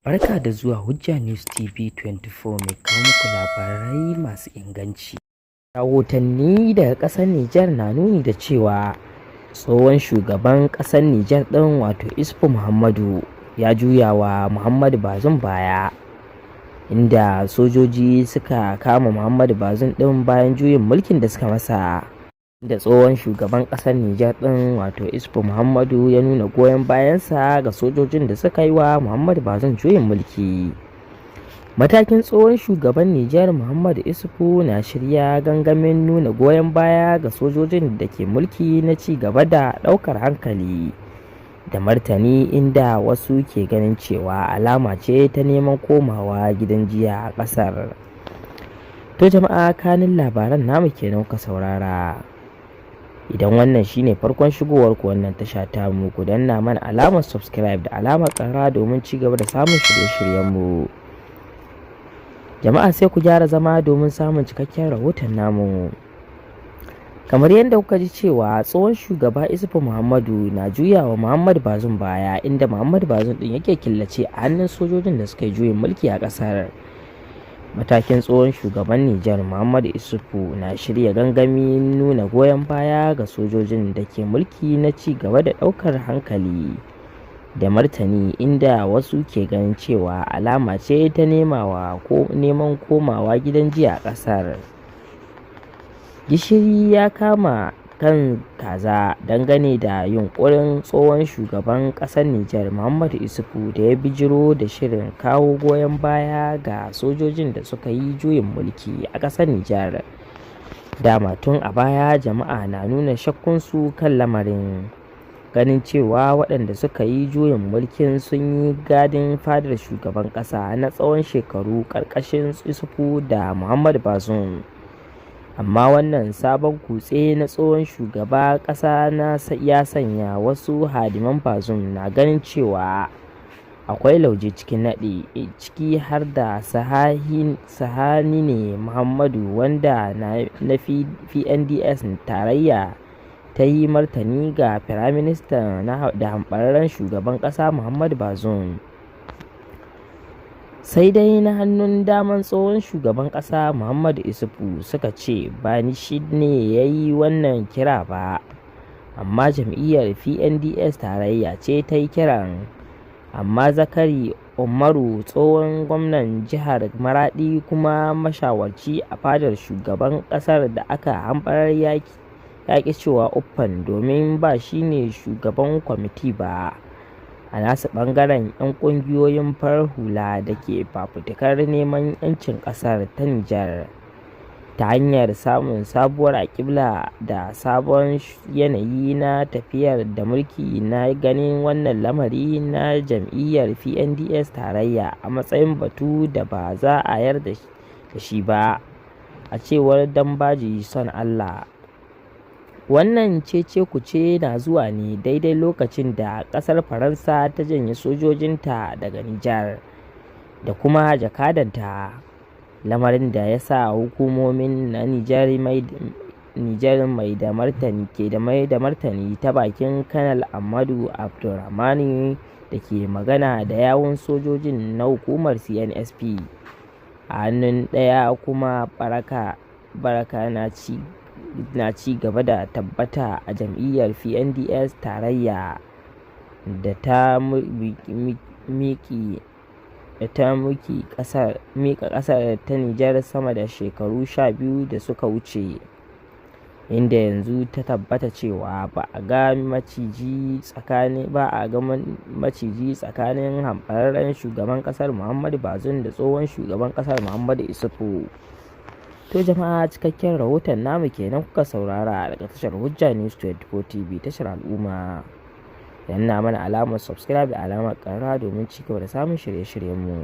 Barka da zuwa Hujja News TV 24 mai kawo muku labarai masu inganci. Rahotanni daga ƙasar Nijar na nuni da cewa tsohon shugaban ƙasar Nijar ɗin wato Isufu Muhammadu ya juya wa Muhammadu Bazoum baya, inda sojoji suka kama Muhammadu Bazoum ɗin bayan juyin mulkin da suka masa. Da tsohon shugaban ƙasar Nijar ɗin wato Isufu Muhammadu ya nuna goyon bayansa ga sojojin da suka yi wa Muhammadu Bazoum juyin mulki. Matakin tsohon shugaban Nijar Muhammadu Isufu na shirya gangamin nuna goyon baya ga sojojin da ke mulki na ci gaba da ɗaukar hankali da martani, inda wasu ke ganin cewa alama ce ta neman komawa gidan jiya a ƙasar. To jama'a, kanin labaran namu kenan ka saurara. Idan wannan shine farkon shigowar ku wannan tasha ta mu, ku danna mana alamar subscribe da alamar ƙara domin ci gaba da samun shirye-shiryen mu. Jama'a sai ku gyara zama domin samun cikakken rahoton namu. Kamar yadda kuka ji cewa tsohon shugaba Isufu Muhammadu na juyawa Muhammadu Bazoum baya, inda Muhammadu Bazoum din yake killace a hannun sojojin da suka yi juyin mulki a ƙasar. Matakin tsohon shugaban Nijar Muhammadu Isufu na shirya gangamin nuna goyon baya ga sojojin da ke mulki na ci gaba da ɗaukar hankali da martani, inda wasu ke ganin cewa alama ce ta neman komawa gidan jiya a ƙasar. Gishiri ya kama kan kaza dangane da yunkurin tsohon shugaban ƙasar Nijar Muhammadu Isufu da ya bijiro da shirin kawo goyon baya ga sojojin da suka yi juyin mulki a ƙasar Nijar. Dama tun a baya jama'a na nuna shakkunsu kan lamarin, ganin cewa waɗanda suka yi juyin mulkin sun yi gadin fadar shugaban ƙasa na tsawon shekaru ƙarƙashin Isufu da Muhammadu Bazoum. Amma wannan sabon kutse na tsohon shugaba ƙasa ya sanya wasu hadiman Bazoum na ganin cewa akwai lauje cikin naɗi, ciki har da Sahani Muhammadu, wanda na PNDS tarayya ta yi martani ga firaministan da hamɓararren shugaban ƙasa Muhammadu Bazoum. Sai dai na hannun daman tsohon shugaban ƙasa Muhammadu Isufu suka ce ba ni shi ne ya yi wannan kira ba, amma jam'iyyar PNDS tarayya ce ta yi kiran. Amma Zakari Umaru, tsohon gwamnan jihar Maradi kuma mashawarci a fadar shugaban ƙasar da aka hamɓarar, ya ƙi cewa uffan domin ba shi ne shugaban kwamiti ba. A nasu ɓangaren 'yan ƙungiyoyin farar hula da ke fafutukar neman 'yancin ƙasar ta Nijar ta hanyar samun sabuwar aƙibla da sabon yanayi na tafiyar da mulki, na ganin wannan lamari na jam'iyyar PNDS tarayya a matsayin batu da ba za a yarda da shi ba. A cewar Dambaji Son Allah, wannan cece-kuce na zuwa ne daidai lokacin da ƙasar Faransa ta janye sojojinta daga Nijar da kuma jakadanta, lamarin da ya sa hukumomin na Nijar mai da martani ta bakin Kanal Amadu Abdurrahmani da ke magana da yawun sojojin na hukumar CNSP. A hannun ɗaya kuma baraka na ci gaba da tabbata a jam'iyyar PNDS tarayya da ta miƙa ƙasar ta Nijar sama da shekaru 12 da suka wuce, inda yanzu ta tabbata cewa ba a ga maciji tsakanin hamɓararren shugaban ƙasar Muhammadu Bazoum da tsohon shugaban ƙasar Muhammadu Isufu. To jama'a, cikakken rahoton namu kenan kuka saurara daga tashar Hujja News 24 TV, tashar al'umma. Danna mana alamar subscribe da alamar ƙara domin ci gaba da samun shirye-shiryen mu.